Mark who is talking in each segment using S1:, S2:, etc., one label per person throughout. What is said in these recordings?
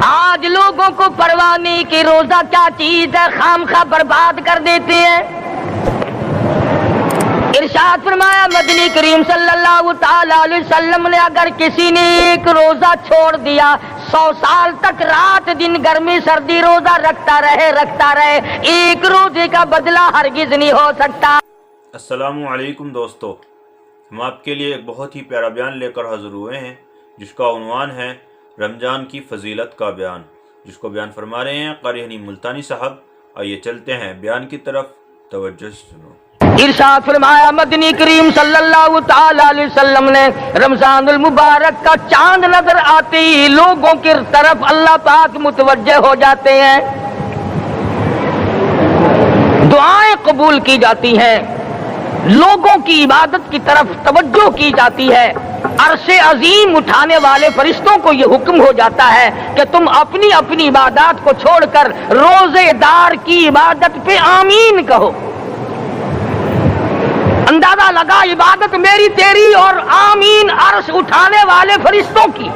S1: آج لوگوں کو پرواہ نہیں کہ روزہ کیا چیز ہے، خامخواہ برباد کر دیتے ہیں۔ ارشاد فرمایا مدنی کریم صلی اللہ تعالی علیہ وسلم نے اگر کسی نے ایک روزہ چھوڑ دیا 100 سال تک رات دن گرمی سردی روزہ رکھتا رہے ایک روزے کا بدلہ ہرگز نہیں ہو سکتا۔
S2: السلام علیکم دوستو، ہم آپ کے لیے ایک بہت ہی پیارا بیان لے کر حاضر ہوئے ہیں جس کا عنوان ہے رمضان کی فضیلت کا بیان، جس کو بیان فرما رہے ہیں قاری حنیف ملتانی صاحب۔ آئیے چلتے ہیں بیان کی طرف، توجہ سنو۔
S1: ارشاد فرمایا مدنی کریم صلی اللہ تعالی علیہ وسلم نے رمضان المبارک کا چاند نظر آتے ہی لوگوں کی طرف اللہ پاک متوجہ ہو جاتے ہیں، دعائیں قبول کی جاتی ہیں، لوگوں کی عبادت کی طرف توجہ کی جاتی ہے۔ عرش عظیم اٹھانے والے فرشتوں کو یہ حکم ہو جاتا ہے کہ تم اپنی اپنی عبادات کو چھوڑ کر روزے دار کی عبادت پہ آمین کہو۔ اندازہ لگا عبادت میری تیری اور آمین عرش اٹھانے والے فرشتوں کی۔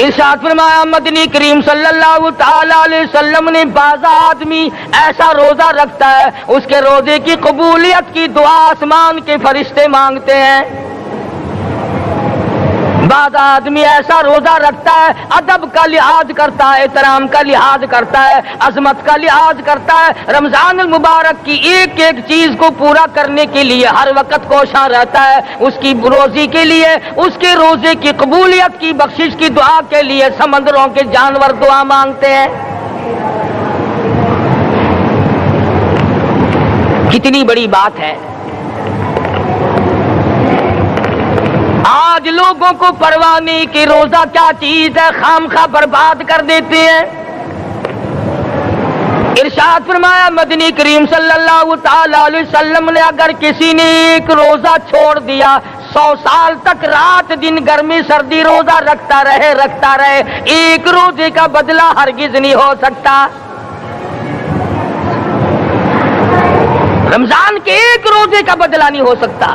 S1: ارشاد فرمایا مدنی کریم صلی اللہ تعالی علیہ وسلم نے بعض آدمی ایسا روزہ رکھتا ہے اس کے روزے کی قبولیت کی دعا آسمان کے فرشتے مانگتے ہیں۔ بعض آدمی ایسا روزہ رکھتا ہے ادب کا لحاظ کرتا ہے، احترام کا لحاظ کرتا ہے، عظمت کا لحاظ کرتا ہے، رمضان المبارک کی ایک ایک چیز کو پورا کرنے کے لیے ہر وقت کوشاں رہتا ہے، اس کی روزی کے لیے، اس کے روزے کی قبولیت کی بخشش کی دعا کے لیے سمندروں کے جانور دعا مانگتے ہیں۔ کتنی بڑی بات ہے۔ آج لوگوں کو پرواہ نہیں کہ روزہ کیا چیز ہے، خامخواہ برباد کر دیتے ہیں۔ ارشاد فرمایا مدنی کریم صلی اللہ تعالی علیہ وسلم نے اگر کسی نے ایک روزہ چھوڑ دیا 100 سال تک رات دن گرمی سردی روزہ رکھتا رہے ایک روزے کا بدلہ ہرگز نہیں ہو سکتا۔ رمضان کے ایک روزے کا بدلہ نہیں ہو سکتا۔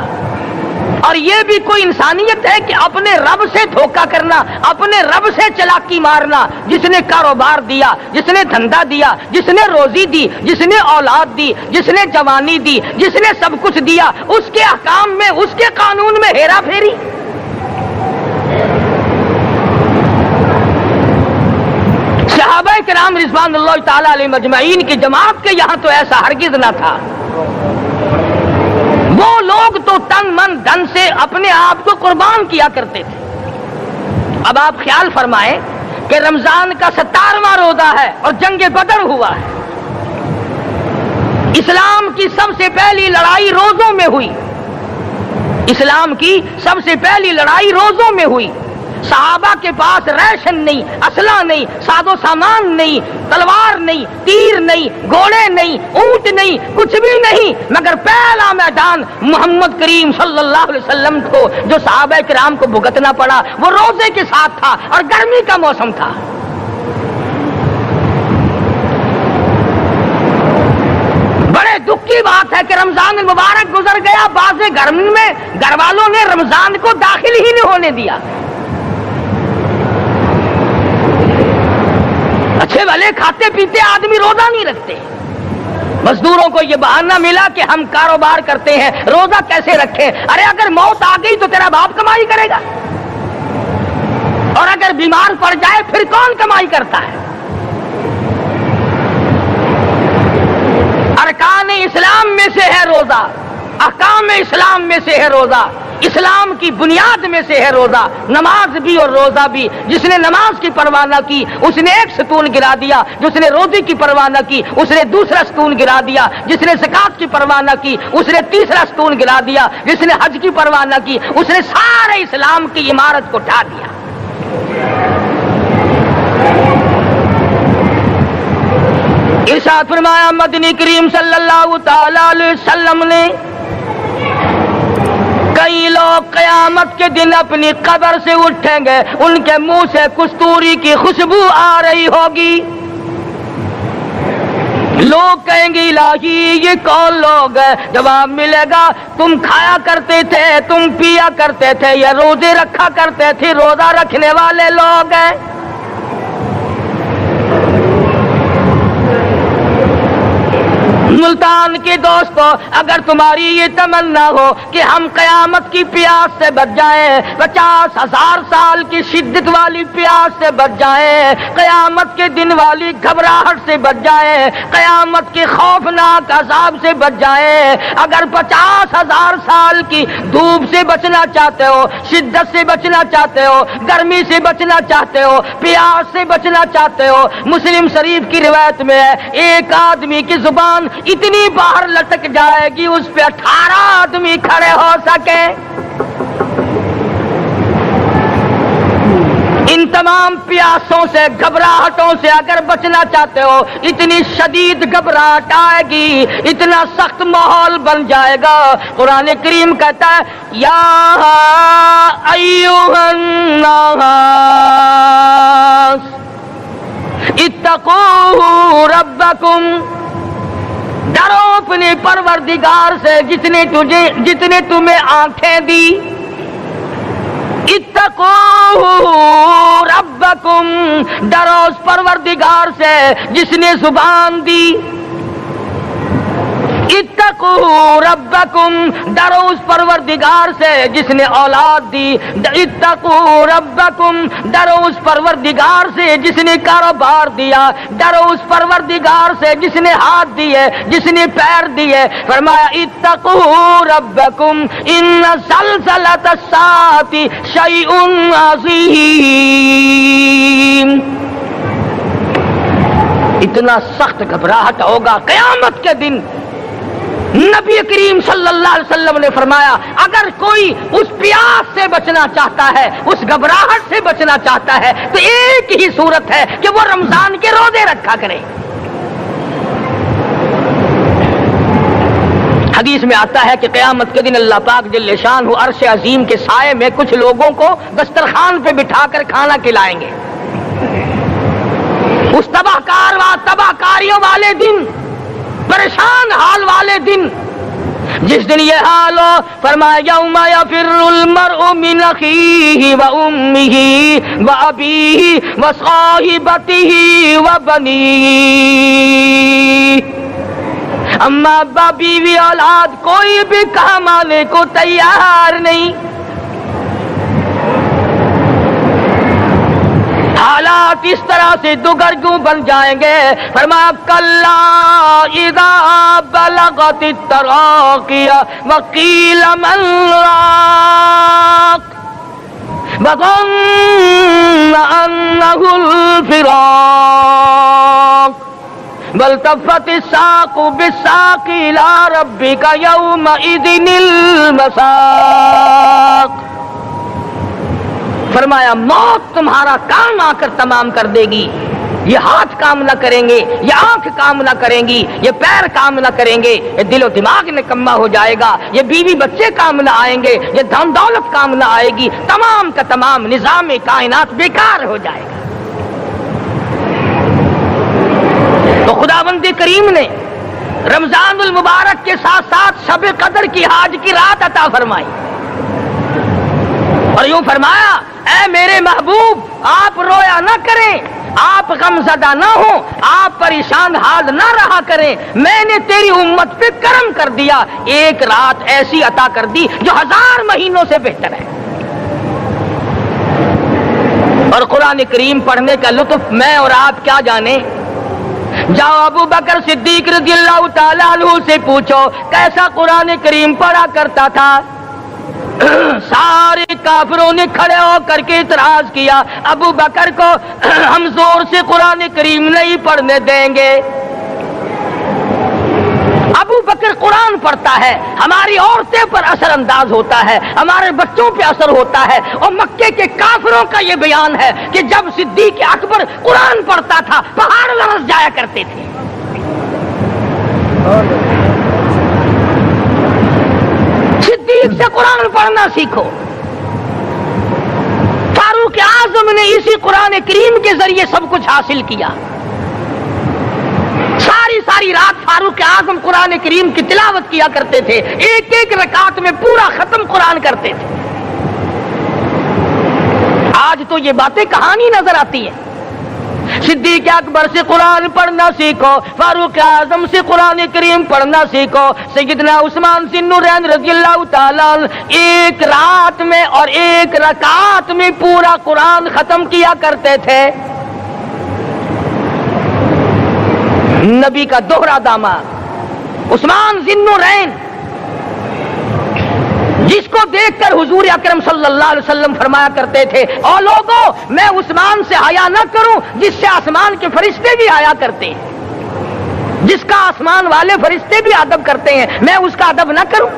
S1: اور یہ بھی کوئی انسانیت ہے کہ اپنے رب سے دھوکہ کرنا، اپنے رب سے چلاکی مارنا، جس نے کاروبار دیا، جس نے دھندا دیا، جس نے روزی دی، جس نے اولاد دی، جس نے جوانی دی، جس نے سب کچھ دیا، اس کے احکام میں، اس کے قانون میں ہیرا پھیری۔ صحابہ کرام رضوان اللہ تعالی علیہ مجمعین کی جماعت کے یہاں تو ایسا ہرگز نہ تھا۔ وہ لوگ تو تن من دھن سے اپنے آپ کو قربان کیا کرتے تھے۔ اب آپ خیال فرمائیں کہ رمضان کا 17واں روزہ ہے اور جنگ بدر ہوا ہے۔ اسلام کی سب سے پہلی لڑائی روزوں میں ہوئی، اسلام کی سب سے پہلی لڑائی روزوں میں ہوئی۔ صحابہ کے پاس ریشن نہیں، اسلحہ نہیں، ساز و سامان نہیں، تلوار نہیں، تیر نہیں، گھوڑے نہیں، اونٹ نہیں، کچھ بھی نہیں، مگر پہلا میدان محمد کریم صلی اللہ علیہ وسلم کو جو صحابہ کرام کو بھگتنا پڑا وہ روزے کے ساتھ تھا اور گرمی کا موسم تھا۔ بڑے دکھ کی بات ہے کہ رمضان المبارک گزر گیا، بعض گھر میں گھر والوں نے رمضان کو داخل ہی نہیں ہونے دیا۔ اچھے بھلے کھاتے پیتے آدمی روزہ نہیں رکھتے، مزدوروں کو یہ بہانہ ملا کہ ہم کاروبار کرتے ہیں، روزہ کیسے رکھیں؟ ارے اگر موت آ گئی تو تیرا باپ کمائی کرے گا، اور اگر بیمار پڑ جائے پھر کون کمائی کرتا ہے؟ ارکان اسلام میں سے ہے روزہ، احکام اسلام میں سے ہے روزہ، اسلام کی بنیاد میں سے ہے روزہ، نماز بھی اور روزہ بھی۔ جس نے نماز کی پرواہ نہ کی اس نے ایک ستون گرا دیا، جس نے روزے کی پرواہ نہ کی اس نے دوسرا ستون گرا دیا، جس نے زکات کی پرواہ نہ کی اس نے تیسرا ستون گرا دیا، جس نے حج کی پرواہ نہ کی اس نے سارے اسلام کی عمارت کو ڈھا دیا۔ ارشاد فرمایا مدنی کریم صلی اللہ تعالی علیہ وسلم نے کئی لوگ قیامت کے دن اپنی قبر سے اٹھیں گے، ان کے منہ سے کستوری کی خوشبو آ رہی ہوگی، لوگ کہیں گے الہی یہ کون لوگ ہیں؟ جواب ملے گا تم کھایا کرتے تھے، تم پیا کرتے تھے، یا روزے رکھا کرتے تھے، روزہ رکھنے والے لوگ ہیں۔ ملتان کے دوستو، اگر تمہاری یہ تمنا ہو کہ ہم قیامت کی پیاس سے بچ جائیں، 50,000 سال کی شدت والی پیاس سے بچ جائیں، قیامت کے دن والی گھبراہٹ سے بچ جائیں، قیامت کے خوفناک عذاب سے بچ جائیں، اگر 50,000 سال کی دھوپ سے بچنا چاہتے ہو، شدت سے بچنا چاہتے ہو، گرمی سے بچنا چاہتے ہو، پیاس سے بچنا چاہتے ہو، مسلم شریف کی روایت میں ہے ایک آدمی کی زبان اتنی باہر لٹک جائے گی اس پہ 18 آدمی کھڑے ہو سکے۔ ان تمام پیاسوں سے، گھبراہٹوں سے اگر بچنا چاہتے ہو، اتنی شدید گھبراہٹ آئے گی، اتنا سخت ماحول بن جائے گا۔ قرآن کریم کہتا ہے یا ایھا الناس اتقوا ربکم، ڈرو اپنے پروردگار سے جتنے تمہیں آنکھیں دی۔ اتقوا ربکم، ڈرو اس پروردگار سے جس نے زبان دی۔ اتقوا ربکم، ڈرو اس پروردگار سے جس نے اولاد دی۔ اتقوا ربکم، ڈرو اس پروردگار سے جس نے کاروبار دیا۔ ڈرو اس پروردگار سے جس نے ہاتھ دیے، جس نے پیر دیے۔ فرمایا اتقوا ربکم ان زلزلۃ الساعۃ شیء عظیم، اتنا سخت گھبراہٹ ہوگا قیامت کے دن۔ نبی کریم صلی اللہ علیہ وسلم نے فرمایا اگر کوئی اس پیاس سے بچنا چاہتا ہے، اس گھبراہٹ سے بچنا چاہتا ہے، تو ایک ہی صورت ہے کہ وہ رمضان کے روزے رکھا کرے۔ حدیث میں آتا ہے کہ قیامت کے دن اللہ پاک جل شان عرش عظیم کے سائے میں کچھ لوگوں کو دسترخوان پہ بٹھا کر کھانا کھلائیں گے۔ اس تباہ کاریوں والے دن، پریشان حال والے دن، جس دن یہ حال ہو، فرمایا یوم یفر المرء من اخیہ و امہ و ابیہ و صاحبتہ و بنیہ، اما ابا بیوی اولاد کوئی بھی کام آنے کو تیار نہیں۔ حالات اس طرح سے دگرگوں بن جائیں گے۔ فرمایا کلا اذا بلغت التراقی وقیل من راق وظن انہ الفراق والتفت الساق بالساق الى ربک یومئذ المساق۔ فرمایا موت تمہارا کام آ کر تمام کر دے گی۔ یہ ہاتھ کام نہ کریں گے، یہ آنکھ کام نہ کریں گی، یہ پیر کام نہ کریں گے، یہ دل و دماغ نکما ہو جائے گا، یہ بیوی بچے کام نہ آئیں گے، یہ دھن دولت کام نہ آئے گی، تمام کا تمام نظام کائنات بیکار ہو جائے گا۔ تو خداوند کریم نے رمضان المبارک کے ساتھ ساتھ شب قدر کی حاج کی رات عطا فرمائی اور یوں فرمایا اے میرے محبوب آپ رویا نہ کریں، آپ غم زدہ نہ ہوں، آپ پریشان حال نہ رہا کریں، میں نے تیری امت پہ کرم کر دیا، ایک رات ایسی عطا کر دی جو 1000 مہینوں سے بہتر ہے۔ اور قرآن کریم پڑھنے کا لطف میں اور آپ کیا جانے۔ جاؤ ابو بکر صدیق رضی اللہ تعالیٰ عنہ سے پوچھو کیسا قرآن کریم پڑھا کرتا تھا۔ سارے کافروں نے کھڑے ہو کر کے اعتراض کیا ابو بکر کو ہم زور سے قرآن کریم نہیں پڑھنے دیں گے۔ ابو بکر قرآن پڑھتا ہے، ہماری عورتیں پر اثر انداز ہوتا ہے، ہمارے بچوں پہ اثر ہوتا ہے، اور مکے کے کافروں کا یہ بیان ہے کہ جب صدیق اکبر قرآن پڑھتا تھا پہاڑ لرز جایا کرتے تھے۔ صدیق سے قرآن پڑھنا سیکھو۔ فاروق اعظم نے اسی قرآن کریم کے ذریعے سب کچھ حاصل کیا۔ ساری ساری رات فاروق اعظم قرآن کریم کی تلاوت کیا کرتے تھے، ایک ایک رکعت میں پورا ختم قرآن کرتے تھے۔ آج تو یہ باتیں کہانی نظر آتی ہیں۔ صدیق اکبر سے قرآن پڑھنا سیکھو، فاروق اعظم سے قرآن کریم پڑھنا سیکھو، سیدنا عثمان ذی النورین رضی اللہ تعالیٰ عنہ ایک رات میں اور ایک رکعت میں پورا قرآن ختم کیا کرتے تھے۔ نبی کا دوہرا داماد عثمان ذی النورین، جس کو دیکھ کر حضور اکرم صلی اللہ علیہ وسلم فرمایا کرتے تھے، او لوگوں میں عثمان سے حیا نہ کروں جس سے آسمان کے فرشتے بھی حیا کرتے ہیں، جس کا آسمان والے فرشتے بھی ادب کرتے ہیں، میں اس کا ادب نہ کروں۔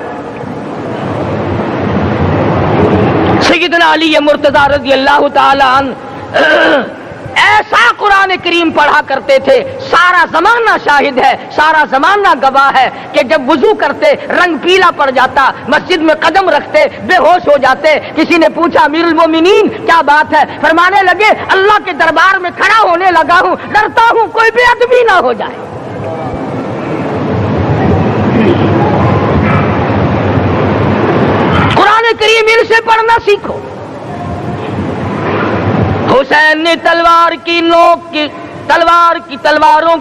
S1: سیدنا علی مرتضی رضی اللہ تعالی عنہ ایسا قرآن کریم پڑھا کرتے تھے، سارا زمانہ شاہد ہے، سارا زمانہ گواہ ہے کہ جب وضو کرتے رنگ پیلا پڑ جاتا، مسجد میں قدم رکھتے بے ہوش ہو جاتے۔ کسی نے پوچھا امیر المومنین کیا بات ہے؟ فرمانے لگے اللہ کے دربار میں کھڑا ہونے لگا ہوں، ڈرتا ہوں کوئی بے ادبی نہ ہو جائے۔ قرآن کریم ان سے پڑھنا سیکھو۔ حسین نے تلواروں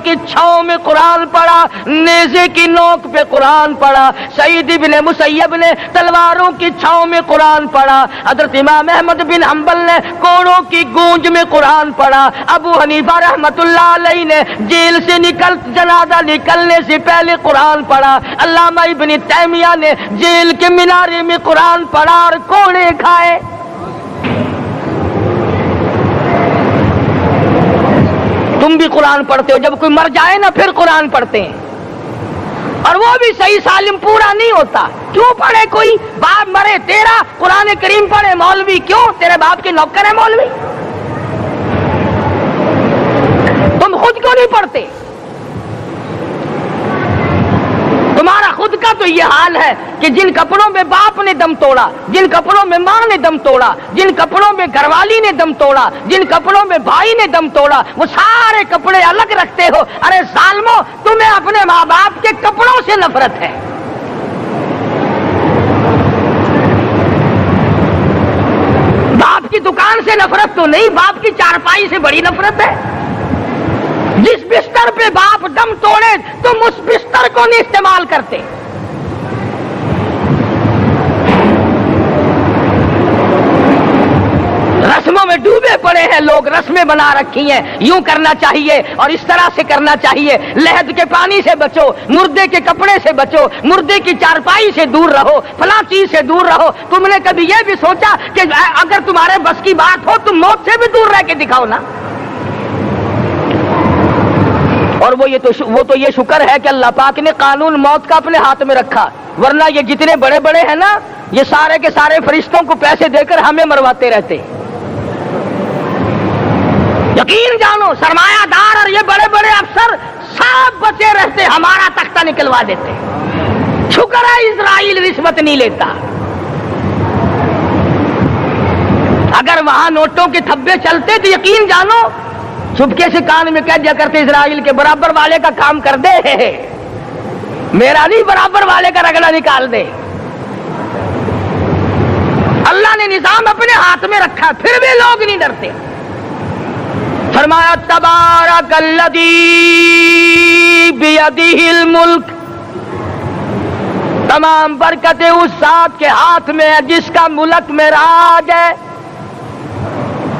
S1: کی چھاؤں میں قرآن پڑھا، نیزے کی نوک پہ قرآن پڑھا۔ سعید بن مسیب نے تلواروں کی چھاؤں میں قرآن پڑھا۔ حضرت امام احمد بن حنبل نے کوڑوں کی گونج میں قرآن پڑھا۔ ابو حنیفہ رحمت اللہ علیہ نے جیل سے جنازہ نکلنے سے پہلے قرآن پڑھا۔ علامہ ابن تیمیہ نے جیل کے مینارے میں قرآن پڑھا اور کوڑے کھائے۔ تم بھی قرآن پڑھتے ہو، جب کوئی مر جائے نا پھر قرآن پڑھتے ہیں، اور وہ بھی صحیح سالم پورا نہیں ہوتا۔ کیوں پڑھے؟ کوئی باپ مرے تیرا قرآن کریم پڑھے مولوی، کیوں؟ تیرے باپ کے نوکر ہے مولوی؟ تم خود کیوں نہیں پڑھتے؟ تمہارا خود کا تو یہ حال ہے کہ جن کپڑوں میں باپ نے دم توڑا، جن کپڑوں میں ماں نے دم توڑا، جن کپڑوں میں گھر والی نے دم توڑا، جن کپڑوں میں بھائی نے دم توڑا، وہ سارے کپڑے الگ رکھتے ہو۔ ارے ظالمو، تمہیں اپنے ماں باپ کے کپڑوں سے نفرت ہے۔ باپ کی دکان سے نفرت تو نہیں، باپ کی چارپائی سے بڑی نفرت ہے۔ جس بستر پہ باپ دم توڑے تم اس بستر کو نہیں استعمال کرتے۔ رسموں میں ڈوبے پڑے ہیں لوگ، رسمیں بنا رکھی ہیں، یوں کرنا چاہیے اور اس طرح سے کرنا چاہیے۔ لہد کے پانی سے بچو، مردے کے کپڑے سے بچو، مردے کی چارپائی سے دور رہو، فلاں چیز سے دور رہو۔ تم نے کبھی یہ بھی سوچا کہ اگر تمہارے بس کی بات ہو تم موت سے بھی دور رہ کے دکھاؤ نا؟ اور وہ تو یہ شکر ہے کہ اللہ پاک نے قانون موت کا اپنے ہاتھ میں رکھا، ورنہ یہ جتنے بڑے بڑے ہیں نا، یہ سارے کے سارے فرشتوں کو پیسے دے کر ہمیں مرواتے رہتے۔ یقین جانو، سرمایہ دار اور یہ بڑے بڑے افسر سب بچے رہتے، ہمارا تختہ نکلوا دیتے۔ شکر ہے اسرائیل رشوت نہیں لیتا۔ اگر وہاں نوٹوں کے تھبے چلتے تو یقین جانو چپکے سے کان میں کہہ دیا کرتے اسرائیل کے برابر والے کا کام کر دے، میرا نہیں برابر والے کا رگڑا نکال دے۔ اللہ نے نظام اپنے ہاتھ میں رکھا، پھر بھی لوگ نہیں ڈرتے۔ فرمایا تبارک الذی بیدہ الملک، تمام برکتیں اس ذات کے ہاتھ میں ہے جس کا ملک میں راج ہے۔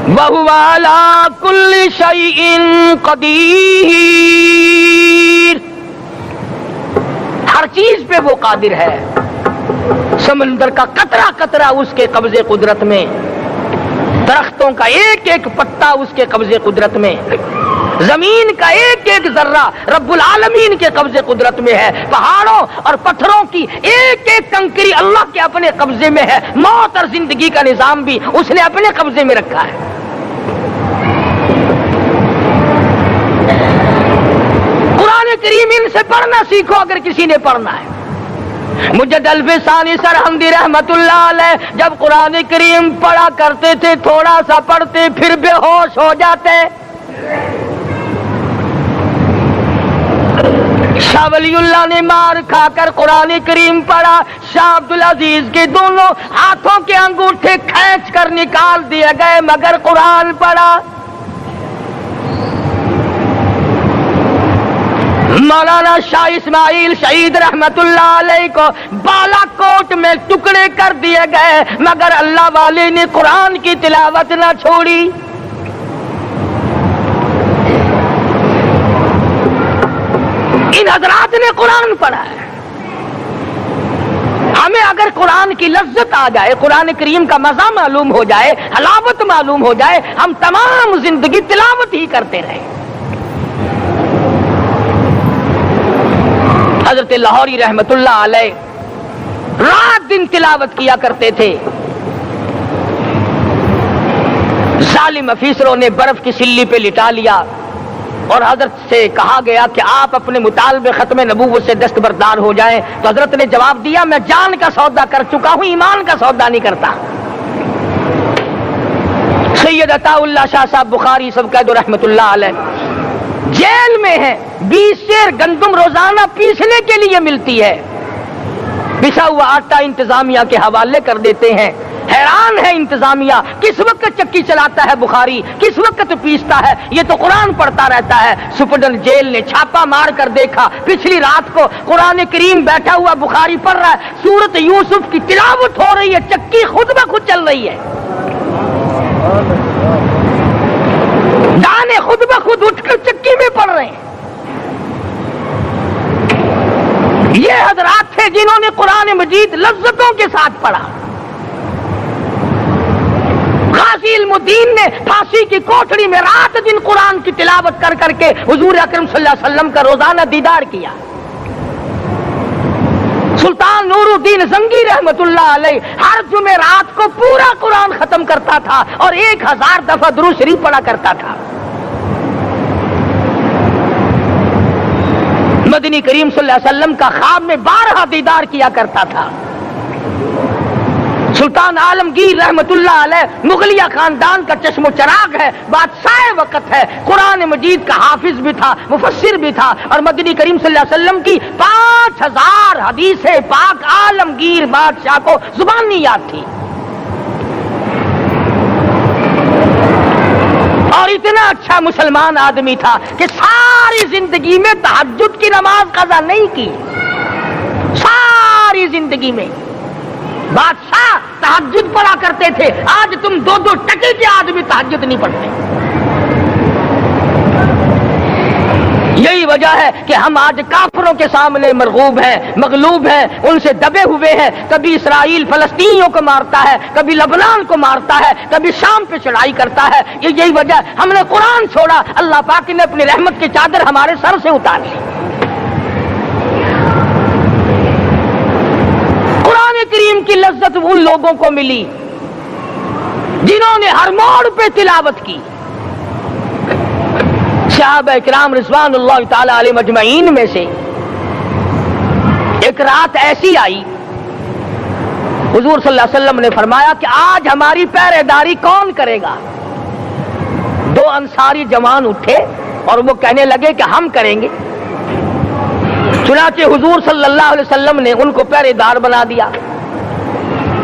S1: وَهُوَ عَلَى كُلِّ شَيْءٍ قَدِيرٌ، ہر چیز پہ وہ قادر ہے۔ سمندر کا قطرہ قطرہ اس کے قبضے قدرت میں، درختوں کا ایک ایک پتا اس کے قبضے قدرت میں، زمین کا ایک ایک ذرہ رب العالمین کے قبضے قدرت میں ہے، پہاڑوں اور پتھروں کی ایک ایک کنکری اللہ کے اپنے قبضے میں ہے، موت اور زندگی کا نظام بھی اس نے اپنے قبضے میں رکھا ہے۔ قرآن کریم ان سے پڑھنا سیکھو اگر کسی نے پڑھنا ہے۔ مجد الفسانی سرہندی رحمت اللہ علیہ جب قرآن کریم پڑھا کرتے تھے تھوڑا سا پڑھتے پھر بے ہوش ہو جاتے۔ شاہ ولی اللہ نے مار کھا کر قرآن کریم پڑھا، شاہ عبدالعزیز کے دونوں ہاتھوں کے انگوٹھے کھینچ کر نکال دیے گئے مگر قرآن پڑھا۔ مولانا شاہ اسماعیل شہید رحمت اللہ علیہ کو بالا کوٹ میں ٹکڑے کر دیے گئے مگر اللہ والے نے قرآن کی تلاوت نہ چھوڑی۔ ان حضرات نے قرآن پڑھا ہے۔ ہمیں اگر قرآن کی لذت آ جائے، قرآن کریم کا مزہ معلوم ہو جائے، حلاوت معلوم ہو جائے، ہم تمام زندگی تلاوت ہی کرتے رہیں۔ حضرت لاہوری رحمت اللہ علیہ رات دن تلاوت کیا کرتے تھے۔ ظالم افیسروں نے برف کی سلی پہ لٹا لیا اور حضرت سے کہا گیا کہ آپ اپنے مطالبے ختم نبوت سے دستبردار ہو جائیں، تو حضرت نے جواب دیا میں جان کا سودا کر چکا ہوں، ایمان کا سودا نہیں کرتا۔ سید عطا اللہ شاہ صاحب بخاری سب قید رحمت اللہ علیہ جیل میں ہیں، 20 سیر گندم روزانہ پیسنے کے لیے ملتی ہے، پسا ہوا آٹا انتظامیہ کے حوالے کر دیتے ہیں۔ حیران ہے انتظامیہ، کس وقت چکی چلاتا ہے بخاری، کس وقت پیستا ہے، یہ تو قرآن پڑھتا رہتا ہے۔ سپرڈنٹ جیل نے چھاپا مار کر دیکھا، پچھلی رات کو قرآن کریم بیٹھا ہوا بخاری پڑھ رہا ہے، سورت یوسف کی تلاوت ہو رہی ہے، چکی خود بخود چل رہی ہے، دانے خود بخود اٹھ کر چکی میں پڑھ رہے ہیں۔ یہ حضرات تھے جنہوں نے قرآن مجید لذتوں کے ساتھ پڑھا۔ غازی علم الدین نے پھانسی کی کوٹڑی میں رات دن قرآن کی تلاوت کر کر کے حضور اکرم صلی اللہ علیہ وسلم کا روزانہ دیدار کیا۔ سلطان نور الدین زنگی رحمت اللہ علیہ ہر جمعرات کو پورا قرآن ختم کرتا تھا اور 1000 دفعہ درود شریف پڑھا کرتا تھا۔ مدنی کریم صلی اللہ علیہ وسلم کا خواب میں 12 دیدار کیا کرتا تھا۔ سلطان عالمگیر رحمت اللہ علیہ مغلیہ خاندان کا چشم و چراغ ہے، بادشاہ وقت ہے، قرآن مجید کا حافظ بھی تھا، مفسر بھی تھا، اور مدنی کریم صلی اللہ علیہ وسلم کی 5000 حدیث پاک عالمگیر بادشاہ کو زبانی یاد تھی۔ اور اتنا اچھا مسلمان آدمی تھا کہ ساری زندگی میں تہجد کی نماز قضا نہیں کی، ساری زندگی میں۔ بادشاہ تہجد پڑھا کرتے تھے، آج تم 2 ٹکے کے آدمی تہجد نہیں پڑھتے۔ یہی وجہ ہے کہ ہم آج کافروں کے سامنے مرغوب ہیں، مغلوب ہیں، ان سے دبے ہوئے ہیں۔ کبھی اسرائیل فلسطینیوں کو مارتا ہے، کبھی لبنان کو مارتا ہے، کبھی شام پہ چڑھائی کرتا ہے۔ یہی وجہ ہم نے قرآن چھوڑا، اللہ پاک نے اپنی رحمت کی چادر ہمارے سر سے اتار لی۔ قرآن کریم کی لذت ان لوگوں کو ملی جنہوں نے ہر موڑ پہ تلاوت کی۔ صحابہ کرام رضوان اللہ تعالی علیہ مجمعین میں سے ایک رات ایسی آئی، حضور صلی اللہ علیہ وسلم نے فرمایا کہ آج ہماری پہرے داری کون کرے گا؟ 2 انصاری جوان اٹھے اور وہ کہنے لگے کہ ہم کریں گے۔ چنانچہ حضور صلی اللہ علیہ وسلم نے ان کو پہرے دار بنا دیا۔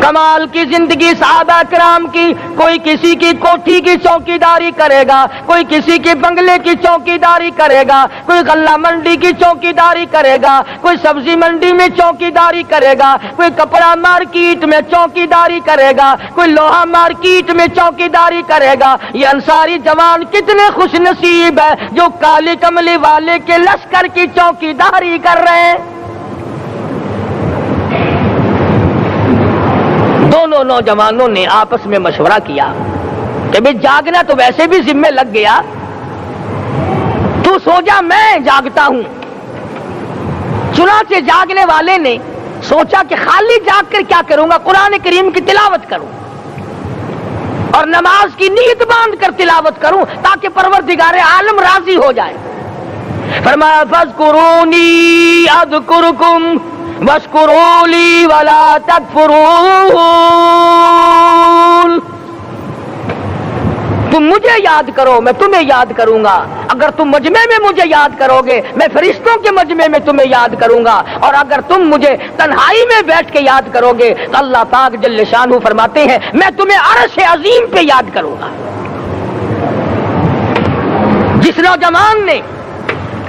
S1: کمال کی زندگی صحابہ کرام کی، کوئی کسی کی کوٹھی کی چوکیداری کرے گا، کوئی کسی کے بنگلے کی چوکیداری کرے گا، کوئی غلہ منڈی کی چوکیداری کرے گا، کوئی سبزی منڈی میں چوکیداری کرے گا، کوئی کپڑا مارکیٹ میں چوکیداری کرے گا، کوئی لوہا مارکیٹ میں چوکیداری کرے گا۔ یہ انصاری جوان کتنے خوش نصیب ہے جو کالی کملی والے کے لشکر کی چوکیداری کر رہے ہیں۔ دونوں نوجوانوں نے آپس میں مشورہ کیا کہ بھئی جاگنا تو ویسے بھی ذمہ لگ گیا، تو سو جا میں جاگتا ہوں۔ چنانچہ جاگنے والے نے سوچا کہ خالی جاگ کر کیا کروں گا، قرآن کریم کی تلاوت کروں اور نماز کی نیت باندھ کر تلاوت کروں تاکہ پروردگار عالم راضی ہو جائے۔ فرمایا فاذکرونی اذکرکم واشکروا لی ولا تکفرون۔ تم مجھے یاد کرو میں تمہیں یاد کروں گا. اگر تم مجمع میں مجھے یاد کرو گے میں فرشتوں کے مجمع میں تمہیں یاد کروں گا. اور اگر تم مجھے تنہائی میں بیٹھ کے یاد کرو گے تو اللہ پاک جل شانہ فرماتے ہیں میں تمہیں عرش عظیم پہ یاد کروں گا. جس نوجوان نے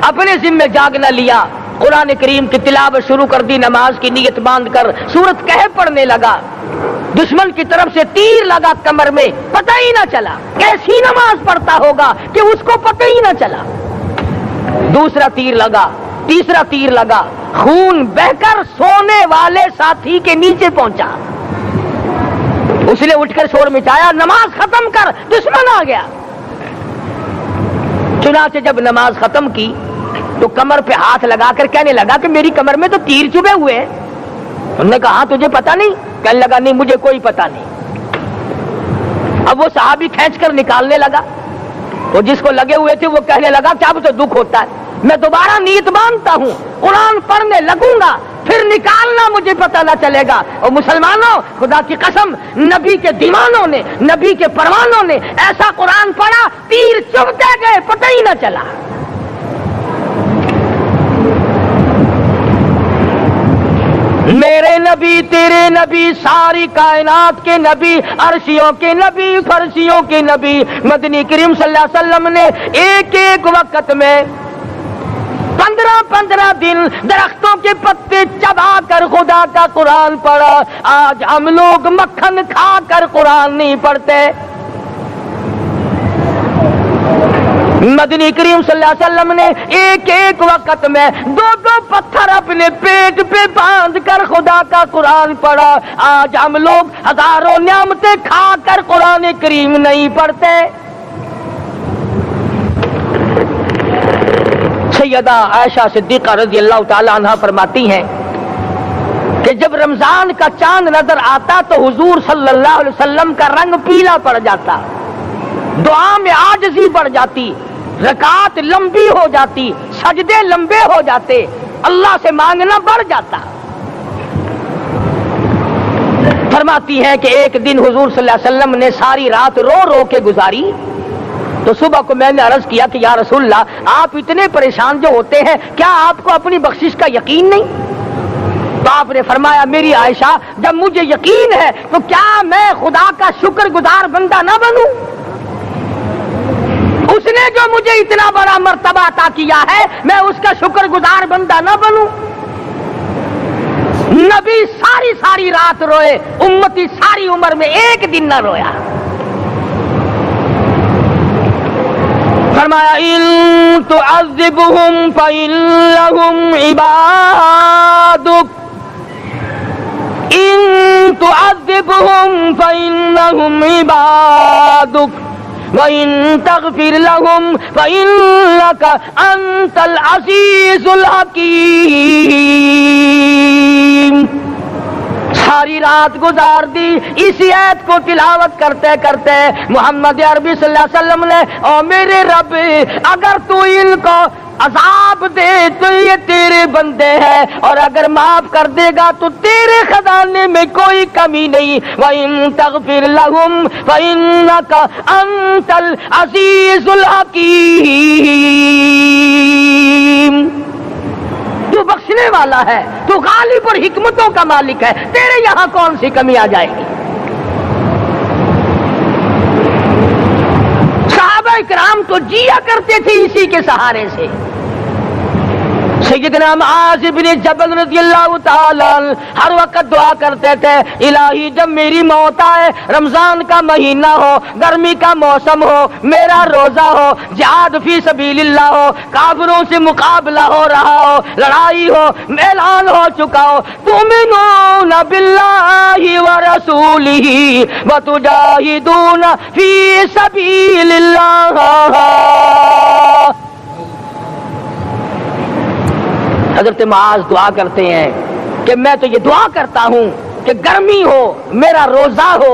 S1: اپنے ذمہ جاگ نہ لیا، قرآن کریم کی تلاوت شروع کر دی، نماز کی نیت باندھ کر سورت کہف پڑھنے لگا، دشمن کی طرف سے تیر لگا کمر میں، پتہ ہی نہ چلا. کیسی نماز پڑھتا ہوگا کہ اس کو پتہ ہی نہ چلا. دوسرا تیر لگا، تیسرا تیر لگا، خون بہ کر سونے والے ساتھی کے نیچے پہنچا. اس نے اٹھ کر شور مچایا نماز ختم کر، دشمن آ گیا. چنانچہ جب نماز ختم کی تو کمر پہ ہاتھ لگا کر کہنے لگا کہ میری کمر میں تو تیر چبھے ہوئے ہیں. انہوں نے کہا تجھے پتا نہیں؟ کہنے لگا نہیں مجھے کوئی پتا نہیں. اب وہ صحابی کھینچ کر نکالنے لگا. وہ جس کو لگے ہوئے تھے وہ کہنے لگا کیا مجھے دکھ ہوتا ہے، میں دوبارہ نیت باندھتا ہوں، قرآن پڑھنے لگوں گا، پھر نکالنا مجھے پتہ نہ چلے گا. اور مسلمانوں خدا کی قسم نبی کے دیوانوں نے، نبی کے پروانوں نے ایسا قرآن پڑھا تیر چبھتے گئے پتہ ہی نہ چلا. میرے نبی تیرے نبی ساری کائنات کے نبی، عرشیوں کے نبی فرشیوں کے نبی مدنی کریم صلی اللہ علیہ وسلم نے ایک ایک وقت میں 15 دن درختوں کے پتے چبا کر خدا کا قرآن پڑھا. آج ہم لوگ مکھن کھا کر قرآن نہیں پڑھتے. مدنی کریم صلی اللہ علیہ وسلم نے ایک ایک وقت میں 2 پتھر اپنے پیٹ پہ باندھ کر خدا کا قرآن پڑھا. آج ہم لوگ ہزاروں نعمتیں کھا کر قرآن کریم نہیں پڑھتے. سیدہ عائشہ صدیقہ رضی اللہ تعالی عنہ فرماتی ہیں کہ جب رمضان کا چاند نظر آتا تو حضور صلی اللہ علیہ وسلم کا رنگ پیلا پڑ جاتا، دعا میں عاجزی بڑھ جاتی، رکعات لمبی ہو جاتی، سجدے لمبے ہو جاتے، اللہ سے مانگنا بڑھ جاتا. فرماتی ہے کہ ایک دن حضور صلی اللہ علیہ وسلم نے ساری رات رو رو کے گزاری. تو صبح کو میں نے عرض کیا کہ یا رسول اللہ آپ اتنے پریشان جو ہوتے ہیں کیا آپ کو اپنی بخشش کا یقین نہیں؟ تو آپ نے فرمایا میری عائشہ جب مجھے یقین ہے تو کیا میں خدا کا شکر گزار بندہ نہ بنوں؟ اس نے جو مجھے اتنا بڑا مرتبہ عطا کیا ہے میں اس کا شکر گزار بندہ نہ بنوں؟ نبی ساری رات روئے، امتی ساری عمر میں ایک دن نہ رویا. فرمایا ان تعذبهم فإنهم عبادك، ان تعذبهم فإنهم عبادك وَإِن تَغْفِرْ لَهُمْ فَإِنَّكَ أَنْتَ الْعَزِيزُ الْحَكِيمُ. ساری رات گزار دی اسی آیت کو تلاوت کرتے کرتے. محمد عربی صلی اللہ علیہ وسلم نے او میرے رب اگر تو ان کو عذاب دے تو یہ تیرے بندے ہیں، اور اگر معاف کر دے گا تو تیرے خزانے میں کوئی کمی نہیں. وَإِن تَغْفِرْ لَهُمْ فَإِنَّكَ أَنْتَ الْعَزِيزُ الْحَكِيمُ. تو بخشنے والا ہے، تو غالب اور حکمتوں کا مالک ہے، تیرے یہاں کون سی کمی آ جائے گی؟ صحابہ کرام تو جیا کرتے تھے اسی کے سہارے سے. سیدنا معاذ بن جبل رضی اللہ تعالی ہر وقت دعا کرتے تھے الہی جب میری موت آئے، رمضان کا مہینہ ہو، گرمی کا موسم ہو، میرا روزہ ہو، جہاد فی سبیل اللہ ہو، کافروں سے مقابلہ ہو رہا ہو، لڑائی ہو، اعلان ہو چکا ہو، تؤمنون باللہ ورسولہ وتجاہدون فی سبیل اللہ. حضرت معاذ دعا کرتے ہیں کہ میں تو یہ دعا کرتا ہوں کہ گرمی ہو، میرا روزہ ہو،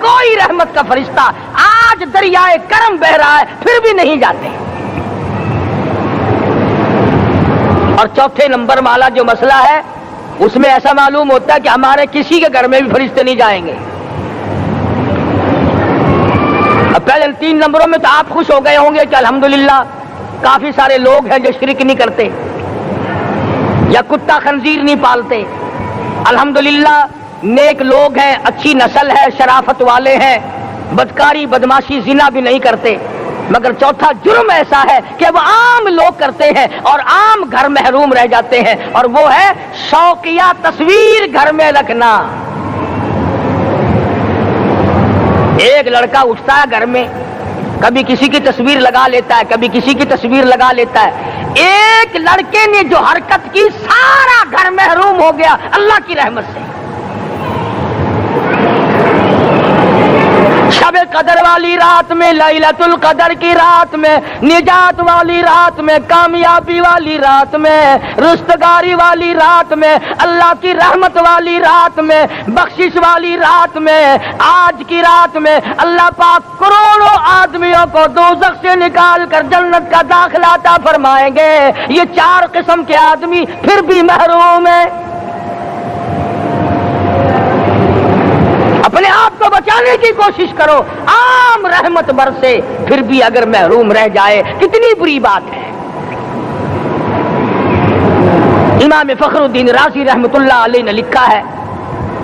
S1: کوئی رحمت کا فرشتہ آج دریائے کرم بہ رہا ہے پھر بھی نہیں جاتے. اور چوتھے نمبر والا جو مسئلہ ہے اس میں ایسا معلوم ہوتا ہے کہ ہمارے کسی کے گھر میں بھی فرشتے نہیں جائیں گے. اب پہلے 3 نمبروں میں تو آپ خوش ہو گئے ہوں گے کہ الحمدللہ کافی سارے لوگ ہیں جو شرک نہیں کرتے یا کتا خنزیر نہیں پالتے. الحمدللہ نیک لوگ ہیں، اچھی نسل ہے، شرافت والے ہیں، بدکاری بدماشی زنا بھی نہیں کرتے. مگر چوتھا جرم ایسا ہے کہ وہ عام لوگ کرتے ہیں اور عام گھر محروم رہ جاتے ہیں، اور وہ ہے شوقیہ تصویر گھر میں رکھنا. ایک لڑکا اٹھتا ہے گھر میں، کبھی کسی کی تصویر لگا لیتا ہے، کبھی کسی کی تصویر لگا لیتا ہے. ایک لڑکے نے جو حرکت کی سارا گھر محروم ہو گیا اللہ کی رحمت سے. شب قدر والی رات میں، لیلۃ القدر کی رات میں، نجات والی رات میں، کامیابی والی رات میں، رستگاری والی رات میں، اللہ کی رحمت والی رات میں، بخشش والی رات میں، آج کی رات میں اللہ پاک کروڑوں آدمیوں کو دوزخ سے نکال کر جنت کا داخلہ عطا فرمائیں گے. یہ 4 قسم کے آدمی پھر بھی محروم ہیں. اپنے آپ کو بچانے کی کوشش کرو. عام رحمت برسے پھر بھی اگر محروم رہ جائے کتنی بری بات ہے. امام فخر الدین رازی رحمت اللہ علیہ نے لکھا ہے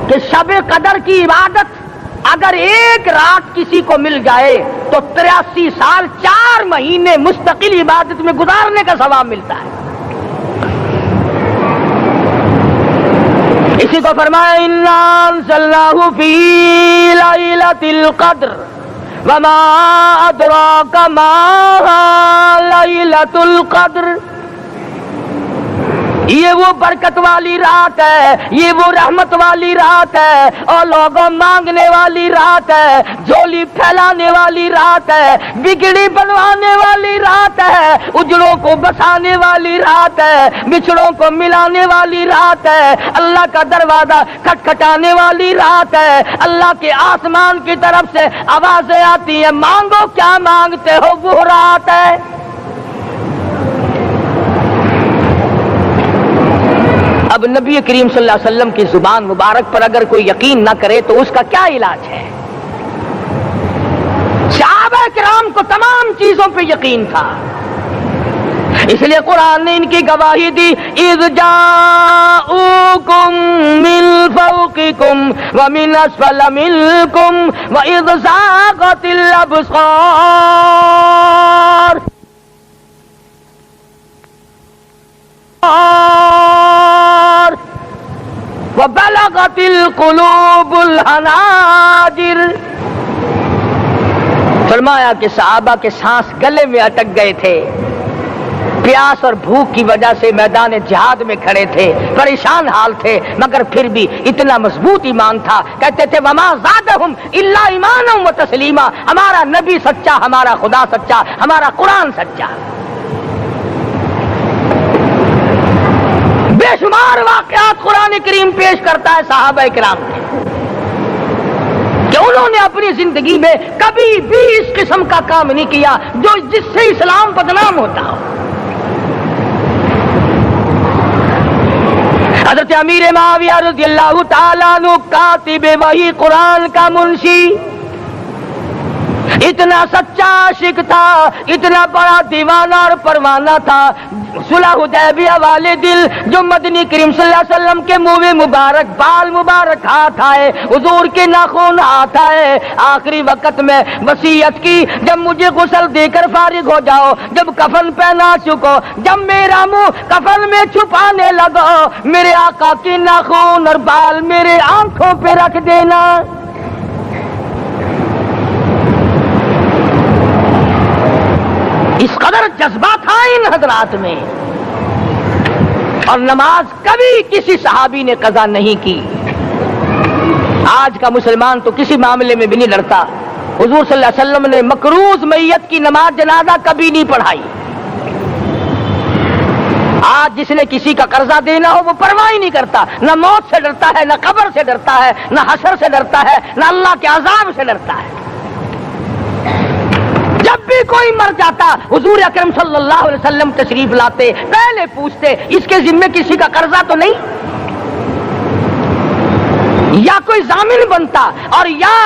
S1: کہ شب قدر کی عبادت اگر ایک رات کسی کو مل جائے تو 83 سال 4 مہینے مستقل عبادت میں گزارنے کا ثواب ملتا ہے. اسی کو فرمایا انا انزلناہ فی لیلۃ القدر وما ادراک ما لیلۃ القدر. یہ وہ برکت والی رات ہے، یہ وہ رحمت والی رات ہے، اور لوگوں مانگنے والی رات ہے، جھولی پھیلانے والی رات ہے، بگڑی بنوانے والی رات ہے، اجڑوں کو بسانے والی رات ہے، بچھڑوں کو ملانے والی رات ہے، اللہ کا دروازہ کھٹکھٹانے والی رات ہے. اللہ کے آسمان کی طرف سے آوازیں آتی ہیں، مانگو کیا مانگتے ہو، وہ رات ہے. اب نبی کریم صلی اللہ علیہ وسلم کی زبان مبارک پر اگر کوئی یقین نہ کرے تو اس کا کیا علاج ہے؟ صحابہ کرام کو تمام چیزوں پہ یقین تھا، اس لیے قرآن نے ان کی گواہی دی. اذ جاءوکم من فوقکم ومن اسفل منکم واذ زاغت الابصار وبلغت القلوب الحناجر. فرمایا کہ صحابہ کے سانس گلے میں اٹک گئے تھے، پیاس اور بھوک کی وجہ سے میدان جہاد میں کھڑے تھے، پریشان حال تھے، مگر پھر بھی اتنا مضبوط ایمان تھا. کہتے تھے وما زادہم الا ایمانا و تسلیما. ہمارا نبی سچا، ہمارا خدا سچا، ہمارا قرآن سچا. بے شمار واقعات قرآن کریم پیش کرتا ہے صحابہ کرام کے کہ انہوں نے اپنی زندگی میں کبھی بھی اس قسم کا کام نہیں کیا جو جس سے اسلام بدنام ہوتا ہو. حضرت امیر معاویہ رضی اللہ تعالیٰ عنہ کاتب وحی قرآن کا منشی اتنا سچا عاشق تھا، اتنا بڑا دیوانہ اور پروانہ تھا. صلح حدیبیہ والے دل جو مدنی کریم صلی اللہ علیہ وسلم کے منہ مبارک، بال مبارک ہاتھ آئے، حضور کے ناخن ہاتھ آئے، آخری وقت میں وصیت کی جب مجھے غسل دے کر فارغ ہو جاؤ، جب کفن پہنا چکو، جب میرا منہ کفن میں چھپانے لگو، میرے آقا کے ناخن اور بال میرے آنکھوں پہ رکھ دینا. اس قدر جذبہ تھا ان حضرات میں. اور نماز کبھی کسی صحابی نے قضا نہیں کی. آج کا مسلمان تو کسی معاملے میں بھی نہیں لڑتا. حضور صلی اللہ علیہ وسلم نے مکروز میت کی نماز جنازہ کبھی نہیں پڑھائی. آج جس نے کسی کا قرضہ دینا ہو وہ پرواہ ہی نہیں کرتا، نہ موت سے ڈرتا ہے، نہ قبر سے ڈرتا ہے، نہ حشر سے ڈرتا ہے، نہ اللہ کے عذاب سے ڈرتا ہے۔ جب بھی کوئی مر جاتا حضور اکرم صلی اللہ علیہ وسلم تشریف لاتے، پہلے پوچھتے اس کے ذمے کسی کا قرضہ تو نہیں، یا کوئی ضامن بنتا، اور یا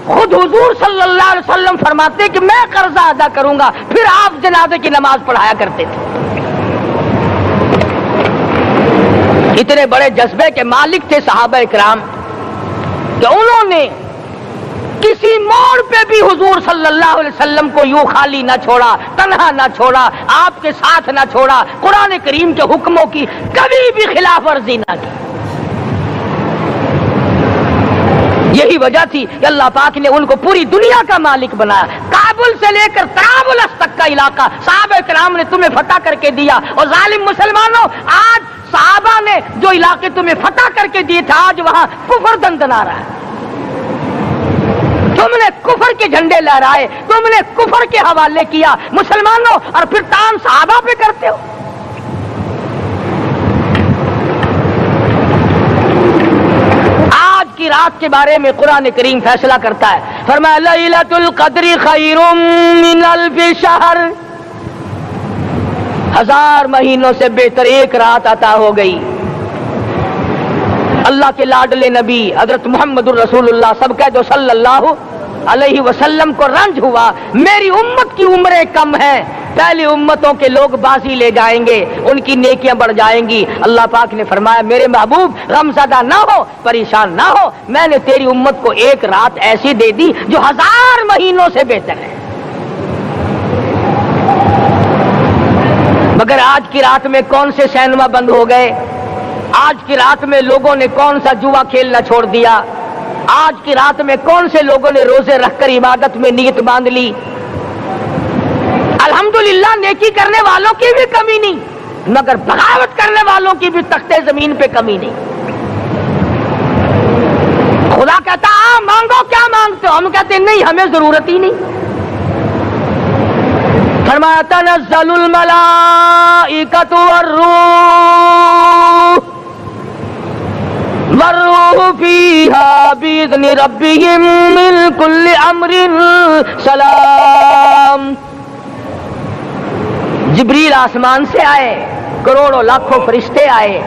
S1: خود حضور صلی اللہ علیہ وسلم فرماتے کہ میں قرضہ ادا کروں گا، پھر آپ جنازے کی نماز پڑھایا کرتے تھے۔ اتنے بڑے جذبے کے مالک تھے صحابہ اکرام کہ انہوں نے کسی موڑ پہ بھی حضور صلی اللہ علیہ وسلم کو یوں خالی نہ چھوڑا، تنہا نہ چھوڑا، آپ کے ساتھ نہ چھوڑا، قرآن کریم کے حکموں کی کبھی بھی خلاف ورزی نہ کی۔ یہی وجہ تھی کہ اللہ پاک نے ان کو پوری دنیا کا مالک بنایا۔ کابل سے لے کر طرابلس تک کا علاقہ صحابہ کرام نے تمہیں فتح کر کے دیا، اور ظالم مسلمانوں آج صحابہ نے جو علاقے تمہیں فتح کر کے دیے تھے آج وہاں کفر دندنا رہا ہے۔ تم نے کفر کے جھنڈے لہرائے، تم نے کفر کے حوالے کیا مسلمانوں، اور پھر تان صحابہ پہ کرتے ہو۔ آج کی رات کے بارے میں قرآن کریم فیصلہ کرتا ہے، فرمایا لیلۃ القدر خیر من الف شہر، 1000 مہینوں سے بہتر ایک رات عطا ہو گئی۔ اللہ کے لاڈلے نبی حضرت محمد الرسول اللہ سب کہہ دو صلی اللہ علیہ وسلم کو رنج ہوا، میری امت کی عمریں کم ہیں، پہلی امتوں کے لوگ بازی لے جائیں گے، ان کی نیکیاں بڑھ جائیں گی۔ اللہ پاک نے فرمایا میرے محبوب غمزدہ نہ ہو، پریشان نہ ہو، میں نے تیری امت کو ایک رات ایسی دے دی جو 1000 مہینوں سے بہتر ہے۔ مگر آج کی رات میں کون سے سینما بند ہو گئے، آج کی رات میں لوگوں نے کون سا جوا کھیلنا چھوڑ دیا، آج کی رات میں کون سے لوگوں نے روزے رکھ کر عبادت میں نیت باندھ لی۔ الحمدللہ نیکی کرنے والوں کی بھی کمی نہیں، مگر بغاوت کرنے والوں کی بھی تختے زمین پہ کمی نہیں۔ خدا کہتا مانگو کیا مانگتے ہو، ہم کہتے نہیں ہمیں ضرورت ہی نہیں۔ فرمایا تنزل الملائکۃ والروح فیہا بإذن ربہم من کل امر سلام۔ جبریل آسمان سے آئے، کروڑوں لاکھوں فرشتے آئے،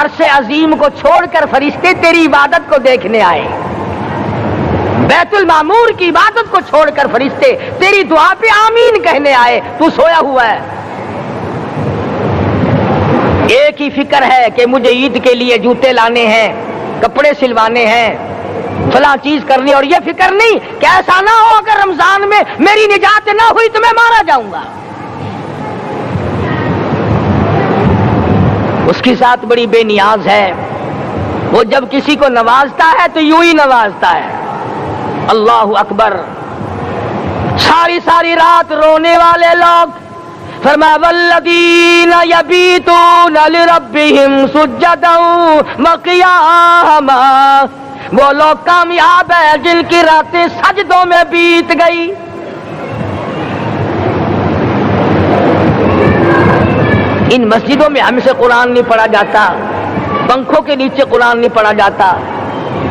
S1: عرش عظیم کو چھوڑ کر فرشتے تیری عبادت کو دیکھنے آئے، بیت المعمور کی عبادت کو چھوڑ کر فرشتے تیری دعا پہ آمین کہنے آئے، تو سویا ہوا ہے۔ ایک ہی فکر ہے کہ مجھے عید کے لیے جوتے لانے ہیں، کپڑے سلوانے ہیں، فلاں چیز کرنی، اور یہ فکر نہیں کہ ایسا نہ ہو اگر رمضان میں میری نجات نہ ہوئی تو میں مارا جاؤں گا۔ اس کی ذات بڑی بے نیاز ہے، وہ جب کسی کو نوازتا ہے تو یوں ہی نوازتا ہے۔ اللہ اکبر۔ ساری ساری رات رونے والے لوگ، فرمایا والذین یبیتون لربہم سجدا وقیاما، وہ لوگ کامیاب ہیں جن کی راتیں سجدوں میں بیت گئی۔ ان مسجدوں میں ہم سے قرآن نہیں پڑھا جاتا، پنکھوں کے نیچے قرآن نہیں پڑھا جاتا۔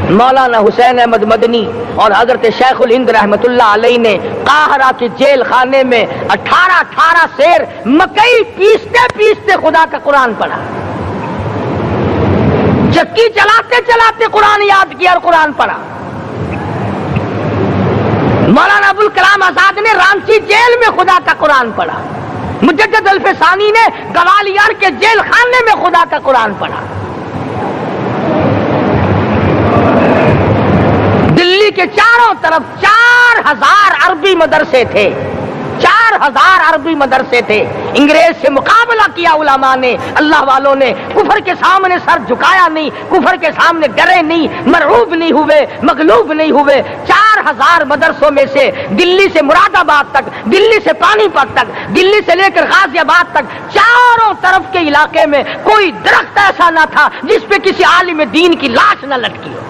S1: مولانا حسین احمد مدنی اور حضرت شیخ الہند رحمت اللہ علیہ نے قاہرہ کے جیل خانے میں 18 سیر مکئی پیستے پیستے خدا کا قرآن پڑھا، چکی چلاتے چلاتے قرآن یاد کیا اور قرآن پڑھا۔ مولانا ابوالکلام آزاد نے رانچی جیل میں خدا کا قرآن پڑھا، مجدد الفسانی نے گوالیار کے جیل خانے میں خدا کا قرآن پڑھا۔ دلی کے چاروں طرف 4000 عربی مدرسے تھے، 4000 عربی مدرسے تھے۔ انگریز سے مقابلہ کیا علماء نے، اللہ والوں نے، کفر کے سامنے سر جھکایا نہیں، کفر کے سامنے ڈرے نہیں، مرعوب نہیں ہوئے، مغلوب نہیں ہوئے۔ 4000 مدرسوں میں سے دلی سے مراد آباد تک، دلی سے پانی پت تک، دلی سے لے کر غازی آباد تک، چاروں طرف کے علاقے میں کوئی درخت ایسا نہ تھا جس پہ کسی عالم دین کی لاش نہ لٹکی ہو۔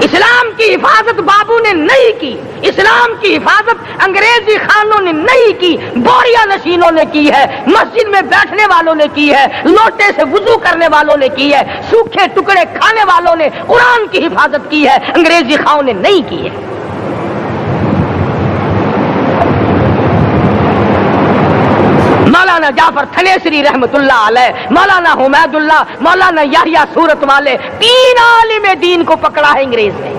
S1: اسلام کی حفاظت بابو نے نہیں کی، اسلام کی حفاظت انگریزی خانوں نے نہیں کی، بوریا نشینوں نے کی ہے، مسجد میں بیٹھنے والوں نے کی ہے، لوٹے سے وضو کرنے والوں نے کی ہے، سوکھے ٹکڑے کھانے والوں نے قرآن کی حفاظت کی ہے، انگریزی خانوں نے نہیں کی ہے۔ مولانا جعفر تھنیسری رحمت اللہ علیہ، مولانا حمید اللہ، مولانا یحییٰ صورت والے، 3 عالم دین کو پکڑا ہے انگریز نے۔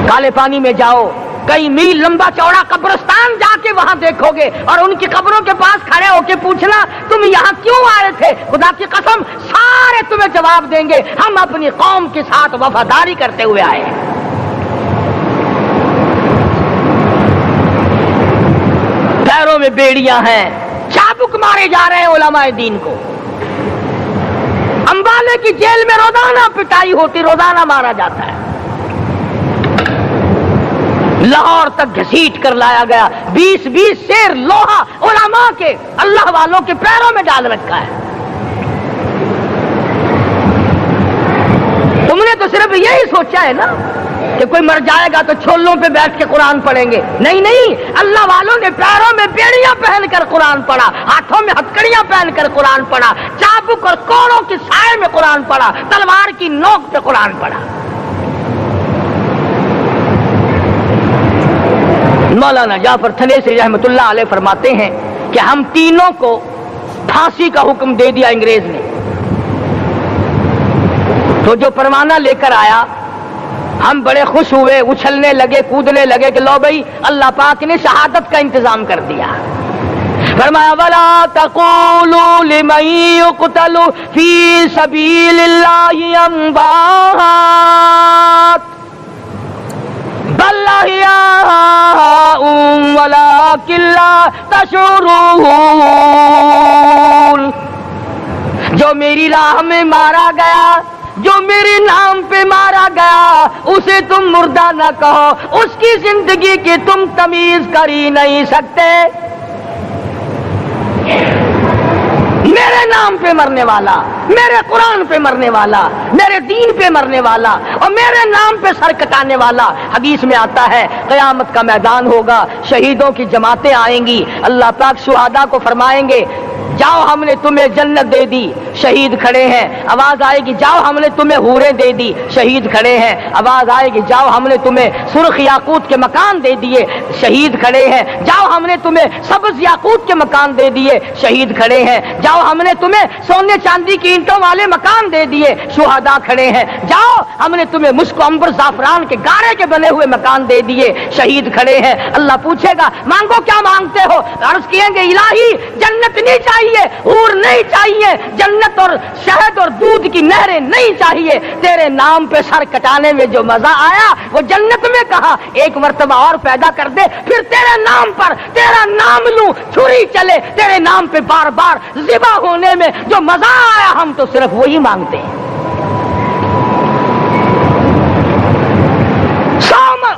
S1: کالے پانی میں جاؤ، کئی میل لمبا چوڑا قبرستان جا کے وہاں دیکھو گے اور ان کی قبروں کے پاس کھڑے ہو کے پوچھنا تم یہاں کیوں آئے تھے، خدا کی قسم سارے تمہیں جواب دیں گے ہم اپنی قوم کے ساتھ وفاداری کرتے ہوئے آئے ہیں۔ پیروں میں بیڑیاں ہیں، چابک مارے جا رہے ہیں علماء دین کو۔ امبالے کی جیل میں روزانہ پٹائی ہوتی، روزانہ مارا جاتا ہے۔ لاہور تک گھسیٹ کر لایا گیا، 20 سیر لوہا علماء کے، اللہ والوں کے پیروں میں ڈال رکھا ہے۔ تم نے تو صرف یہی سوچا ہے نا کہ کوئی مر جائے گا تو چھولوں پہ بیٹھ کے قرآن پڑھیں گے، نہیں نہیں، اللہ والوں نے پیروں میں بیڑیاں پہن کر قرآن پڑھا، ہاتھوں میں ہتکڑیاں پہن کر قرآن پڑھا، چابک اور کوڑوں کی سائے میں قرآن پڑھا، تلوار کی نوک پہ قرآن پڑھا۔ مولانا جعفر تھنیسری رحمت اللہ علیہ فرماتے ہیں کہ ہم تینوں کو پھانسی کا حکم دے دیا انگریز نے، تو جو پروانہ لے کر آیا ہم بڑے خوش ہوئے، اچھلنے لگے، کودنے لگے کہ لو بھائی اللہ پاک نے شہادت کا انتظام کر دیا۔ فرمایا وَلَا تَقُولُوا لِمَن يُقْتَلُ فِي سَبِيلِ اللَّهِ أَمْوَاتٌ بَلْ أَحْيَاءٌ وَلَٰكِن لَّا تَشْعُرُونَ۔ جو میری راہ میں مارا گیا، جو میرے نام پہ مارا گیا، اسے تم مردہ نہ کہو، اس کی زندگی کی تم تمیز کر ہی نہیں سکتے۔ میرے نام پہ مرنے والا، میرے قرآن پہ مرنے والا، میرے دین پہ مرنے والا اور میرے نام پہ سر کٹانے والا، حدیث میں آتا ہے قیامت کا میدان ہوگا، شہیدوں کی جماعتیں آئیں گی، اللہ پاک شہداء کو فرمائیں گے جاؤ ہم نے تمہیں جنت دے دی، شہید کھڑے ہیں، آواز آئے گی جاؤ ہم نے تمہیں حوریں دے دی، شہید کھڑے ہیں، آواز آئے گی جاؤ ہم نے تمہیں سرخ یاقوت کے مکان دے دیے، شہید کھڑے ہیں، جاؤ ہم نے تمہیں سبز یاقوت کے مکان دے دیے، شہید کھڑے ہیں، جاؤ ہم نے تمہیں سونے چاندی کی اینٹوں والے مکان دے دیے، شہداء کھڑے ہیں، جاؤ ہم نے تمہیں مشک و عنبر زعفران کے گارے کے بنے ہوئے مکان دے دیے، شہید کھڑے ہیں۔ اللہ پوچھے گا مانگو کیا مانگتے ہو، عرض کہیں گے الہی جنت نہیں چاہیے، حور نہیں چاہیے، جنت اور شہد اور دودھ کی نہریں نہیں چاہیے، تیرے نام پہ سر کٹانے میں جو مزہ آیا وہ جنت میں کہا، ایک مرتبہ اور پیدا کر دے پھر تیرے نام پر تیرا نام لوں، چھری چلے تیرے نام پہ بار بار ذبح ہونے میں جو مزہ آیا، ہم تو صرف وہی مانگتے ہیں۔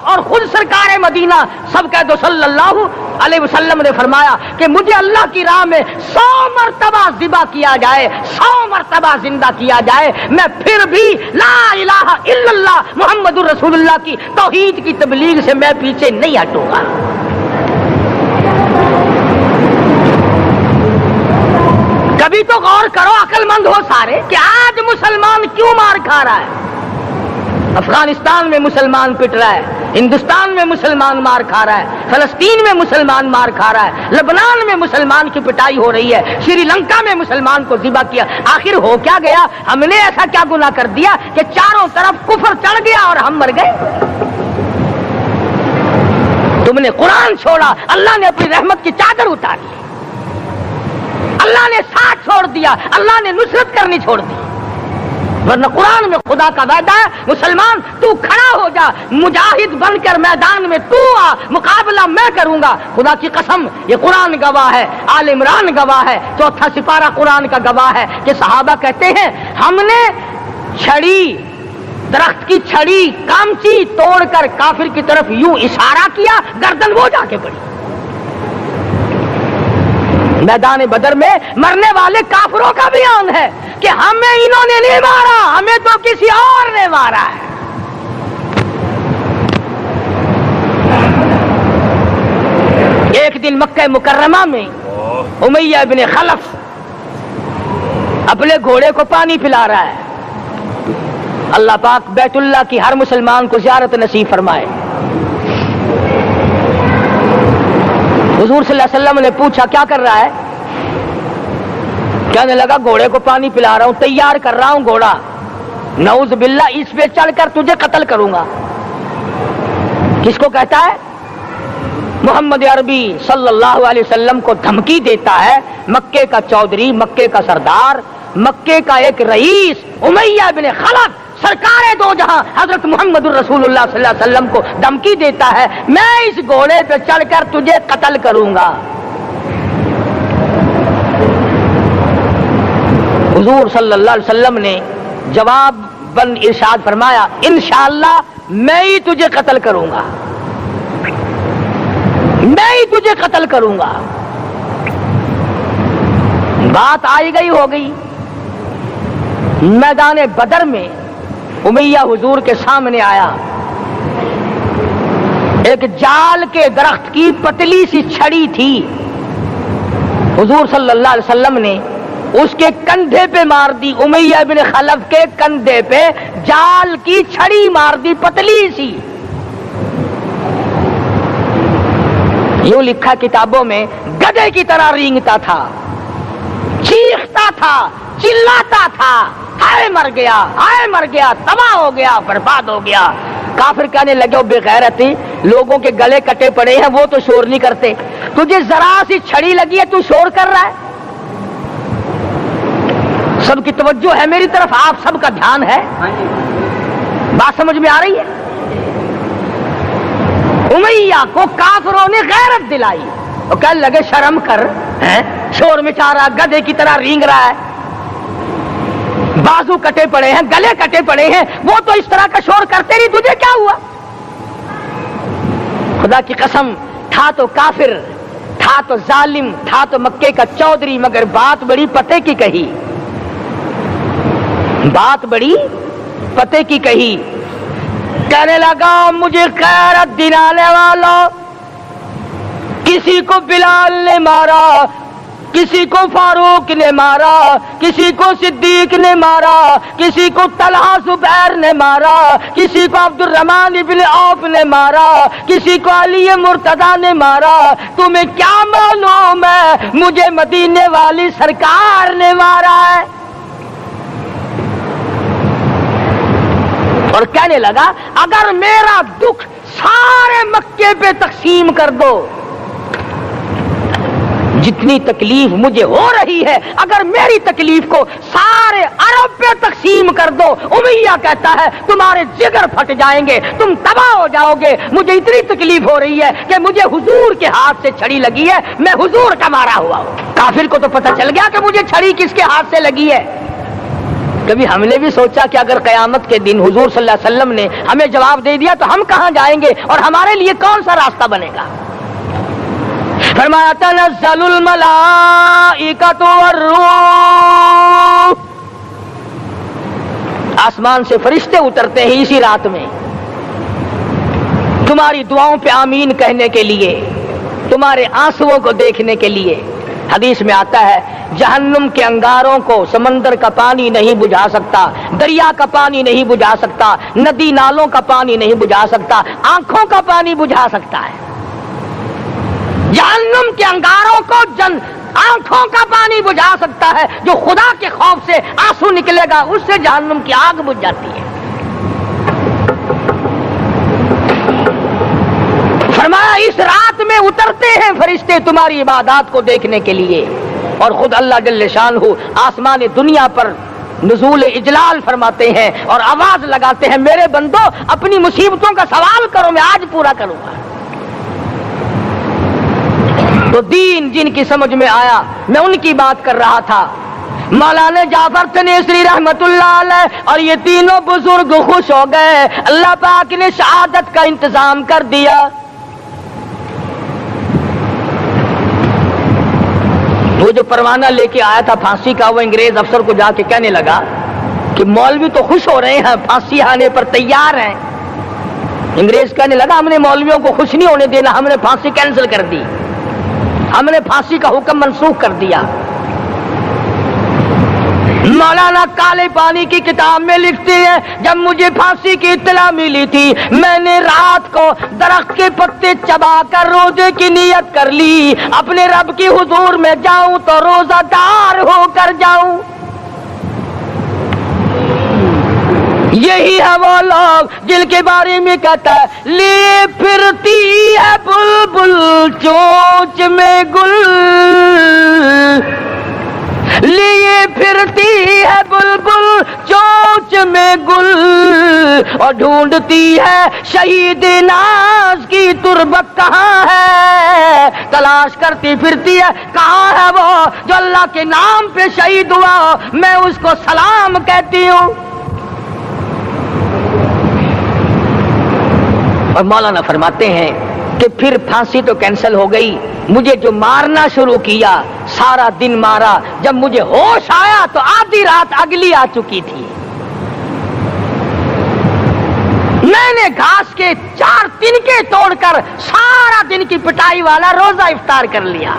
S1: اور خود سرکار مدینہ سب کہہ دو صلی اللہ علیہ وسلم نے فرمایا کہ مجھے اللہ کی راہ میں 100 مرتبہ ذبح کیا جائے، 100 مرتبہ زندہ کیا جائے، میں پھر بھی لا الہ الا اللہ محمد الرسول اللہ کی توحید کی تبلیغ سے میں پیچھے نہیں ہٹوں گا۔ کبھی تو غور کرو، عقل مند ہو سارے، کہ آج مسلمان کیوں مار کھا رہا ہے؟ افغانستان میں مسلمان پٹ رہا ہے، ہندوستان میں مسلمان مار کھا رہا ہے، فلسطین میں مسلمان مار کھا رہا ہے، لبنان میں مسلمان کی پٹائی ہو رہی ہے، سری لنکا میں مسلمان کو ذبح کیا، آخر ہو کیا گیا؟ ہم نے ایسا کیا گناہ کر دیا کہ چاروں طرف کفر چڑھ گیا اور ہم مر گئے؟ تم نے قرآن چھوڑا، اللہ نے اپنی رحمت کی چادر اتاری، اللہ نے ساتھ چھوڑ دیا، اللہ نے نصرت کرنی چھوڑ دی، ورنہ قرآن میں خدا کا وعدہ ہے مسلمان تو کھڑا ہو جا، مجاہد بن کر میدان میں تو آ، مقابلہ میں کروں گا۔ خدا کی قسم یہ قرآن گواہ ہے، آل عمران گواہ ہے، 4واں سپارہ قرآن کا گواہ ہے کہ صحابہ کہتے ہیں ہم نے چھڑی، درخت کی چھڑی کامچی توڑ کر کافر کی طرف یوں اشارہ کیا، گردن وہ جا کے پڑی۔ میدان بدر میں مرنے والے کافروں کا بیان ہے کہ ہمیں انہوں نے نہیں مارا، ہمیں ہمیں تو کسی اور نے مارا ہے۔ ایک دن مکہ مکرمہ میں امیہ ابن خلف اپنے گھوڑے کو پانی پلا رہا ہے۔ اللہ پاک بیت اللہ کی ہر مسلمان کو زیارت نصیب فرمائے۔ حضور صلی اللہ علیہ وسلم نے پوچھا کیا کر رہا ہے؟ کہنے لگا گھوڑے کو پانی پلا رہا ہوں، تیار کر رہا ہوں گھوڑا، نعوذ باللہ اس پہ چڑھ کر تجھے قتل کروں گا۔ کس کو کہتا ہے؟ محمد عربی صلی اللہ علیہ وسلم کو دھمکی دیتا ہے مکے کا چودھری، مکے کا سردار، مکے کا ایک رئیس امیہ بن خلف سرکار دو جہاں حضرت محمد الرسول اللہ صلی اللہ علیہ وسلم کو دھمکی دیتا ہے میں اس گھوڑے پہ چڑھ کر تجھے قتل کروں گا۔ حضور صلی اللہ علیہ وسلم نے جواب بن ارشاد فرمایا انشاءاللہ میں ہی تجھے قتل کروں گا، میں ہی تجھے قتل کروں گا۔ بات آئی گئی ہو گئی۔ میدان بدر میں امیہ حضور کے سامنے آیا، ایک جال کے درخت کی پتلی سی چھڑی تھی، حضور صلی اللہ علیہ وسلم نے اس کے کندھے پہ مار دی، امیہ بن خلف کے کندھے پہ جال کی چھڑی مار دی پتلی سی۔ یوں لکھا کتابوں میں گدھے کی طرح رینگتا تھا، چیختا تھا، چلاتا تھا، ہائے مر گیا، ہائے مر گیا، تباہ ہو گیا، برباد ہو گیا۔ کافر کہنے لگے بے غیرتی، لوگوں کے گلے کٹے پڑے ہیں وہ تو شور نہیں کرتے، تجھے ذرا سی چھڑی لگی ہے تو شور کر رہا ہے۔ سب کی توجہ ہے میری طرف، آپ سب کا دھیان ہے، بات سمجھ میں آ رہی ہے؟ امیہ کو کافروں نے غیرت دلائی، وہ کہنے لگے شرم کر، شور مچا رہا، گدھے کی طرح رینگ رہا ہے، بازو کٹے پڑے ہیں، گلے کٹے پڑے ہیں، وہ تو اس طرح کا شور کرتے نہیں، تجھے کیا ہوا؟ خدا کی قسم تھا تو کافر، تھا تو ظالم، تھا تو مکے کا چودھری، مگر بات بڑی پتے کی کہی، بات بڑی پتے کی کہی۔ کہنے لگا مجھے غیرت دلانے والا، کسی کو بلال نے مارا، کسی کو فاروق نے مارا، کسی کو صدیق نے مارا، کسی کو طلحہ زبیر نے مارا، کسی کو عبد الرحمن ابن عوف نے مارا، کسی کو علی مرتضیٰ نے مارا، تمہیں کیا معلوم ہے مجھے مدینے والی سرکار نے مارا ہے؟ اور کہنے لگا اگر میرا دکھ سارے مکے پہ تقسیم کر دو، جتنی تکلیف مجھے ہو رہی ہے اگر میری تکلیف کو سارے عرب پہ تقسیم کر دو، امیہ کہتا ہے تمہارے جگر پھٹ جائیں گے، تم تباہ ہو جاؤ گے، مجھے اتنی تکلیف ہو رہی ہے کہ مجھے حضور کے ہاتھ سے چھڑی لگی ہے، میں حضور کا مارا ہوا ہوں۔ کافر کو تو پتہ چل گیا کہ مجھے چھڑی کس کے ہاتھ سے لگی ہے۔ کبھی ہم نے بھی سوچا کہ اگر قیامت کے دن حضور صلی اللہ علیہ وسلم نے ہمیں جواب دے دیا تو ہم کہاں جائیں گے اور ہمارے لیے کون سا راستہ بنے گا؟ فرمایا تنزل الملائکۃ والروح، آسمان سے فرشتے اترتے ہیں اسی رات میں تمہاری دعاؤں پہ آمین کہنے کے لیے، تمہارے آنسوؤں کو دیکھنے کے لیے۔ حدیث میں آتا ہے جہنم کے انگاروں کو سمندر کا پانی نہیں بجھا سکتا، دریا کا پانی نہیں بجھا سکتا، ندی نالوں کا پانی نہیں بجھا سکتا، آنکھوں کا پانی بجھا سکتا ہے۔ جہنم کے انگاروں کو آنکھوں کا پانی بجھا سکتا ہے، جو خدا کے خوف سے آنسو نکلے گا اس سے جہنم کی آگ بجھ جاتی ہے۔ فرمایا اس رات میں اترتے ہیں فرشتے تمہاری عبادات کو دیکھنے کے لیے، اور خود اللہ جل شانہ آسمان دنیا پر نزول اجلال فرماتے ہیں اور آواز لگاتے ہیں میرے بندو اپنی مصیبتوں کا سوال کرو، میں آج پورا کروں گا۔ تو دین جن کی سمجھ میں آیا میں ان کی بات کر رہا تھا، مولانا جعفر تنیسری رحمت اللہ علیہ اور یہ تینوں بزرگ خوش ہو گئے، اللہ پاک نے شہادت کا انتظام کر دیا۔ وہ جو پروانہ لے کے آیا تھا پھانسی کا، وہ انگریز افسر کو جا کے کہنے لگا کہ مولوی تو خوش ہو رہے ہیں، پھانسی آنے پر تیار ہیں۔ انگریز کہنے لگا ہم نے مولویوں کو خوش نہیں ہونے دینا، ہم نے پھانسی کینسل کر دی، ہم نے پھانسی کا حکم منسوخ کر دیا۔ مولانا کالے پانی کی کتاب میں لکھتے ہیں جب مجھے پھانسی کی اطلاع ملی تھی میں نے رات کو درخت کے پتے چبا کر روزے کی نیت کر لی، اپنے رب کی حضور میں جاؤں تو روزہ دار ہو کر جاؤں۔ یہی ہے وہ لوگ جن کے بارے میں کہتا ہے لیے پھرتی ہے بلبل چونچ میں گل، لیے پھرتی ہے بلبل چونچ میں گل، اور ڈھونڈتی ہے شہید ناز کی تربت کہاں ہے، تلاش کرتی پھرتی ہے کہاں ہے وہ جو اللہ کے نام پہ شہید ہوا، میں اس کو سلام کہتی ہوں۔ اور مولانا فرماتے ہیں کہ پھر پھانسی تو کینسل ہو گئی، مجھے جو مارنا شروع کیا سارا دن مارا، جب مجھے ہوش آیا تو آدھی رات اگلی آ چکی تھی۔ میں نے گھاس کے 4 تنکے توڑ کر سارا دن کی پٹائی والا روزہ افطار کر لیا،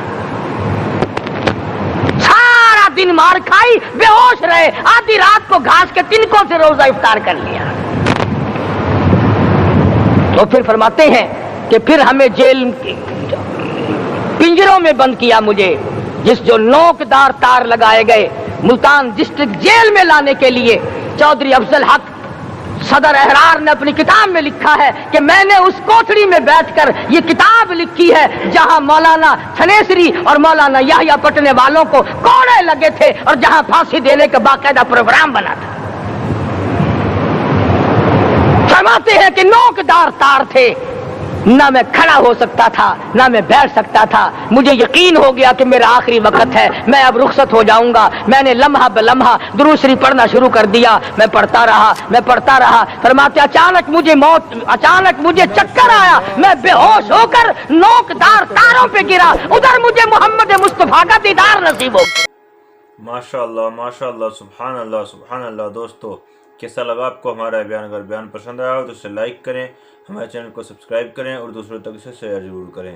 S1: سارا دن مار کھائی، بے ہوش رہے، آدھی رات کو گھاس کے تنکوں سے روزہ افطار کر لیا۔ تو پھر فرماتے ہیں کہ پھر ہمیں جیل پنجروں میں بند کیا، مجھے جس جو نوکدار تار لگائے گئے ملتان ڈسٹرکٹ جیل میں لانے کے لیے۔ چودھری افضل حق صدر احرار نے اپنی کتاب میں لکھا ہے کہ میں نے اس کوٹڑی میں بیٹھ کر یہ کتاب لکھی ہے جہاں مولانا تھنیسری اور مولانا یحییٰ پٹنے والوں کو کوڑے لگے تھے اور جہاں پھانسی دینے کا باقاعدہ پروگرام بنا تھا۔ فرماتے ہیں کہ نوکدار تار تھے، نہ میں کھڑا ہو سکتا تھا نہ میں بیٹھ سکتا تھا، مجھے یقین ہو گیا کہ میرا آخری وقت ہے، میں اب رخصت ہو جاؤں گا۔ میں نے لمحہ بلمحہ درود شریف پڑھنا شروع کر دیا، میں پڑھتا رہا۔ فرماتے اچانک مجھے چکر آیا، میں بے ہوش ہو کر نوکدار تاروں پہ گرا، ادھر مجھے محمد مصطفیٰ کا دیدار نصیب ہو گیا۔
S2: ماشاءاللہ، سبحان اللہ۔ دوستو کیسا لگا آپ کو ہمارا بیان؟ اگر بیان پسند آیا ہو تو اسے لائک کریں، ہمارے چینل کو سبسکرائب کریں اور دوسروں تک اسے شیئر ضرور کریں۔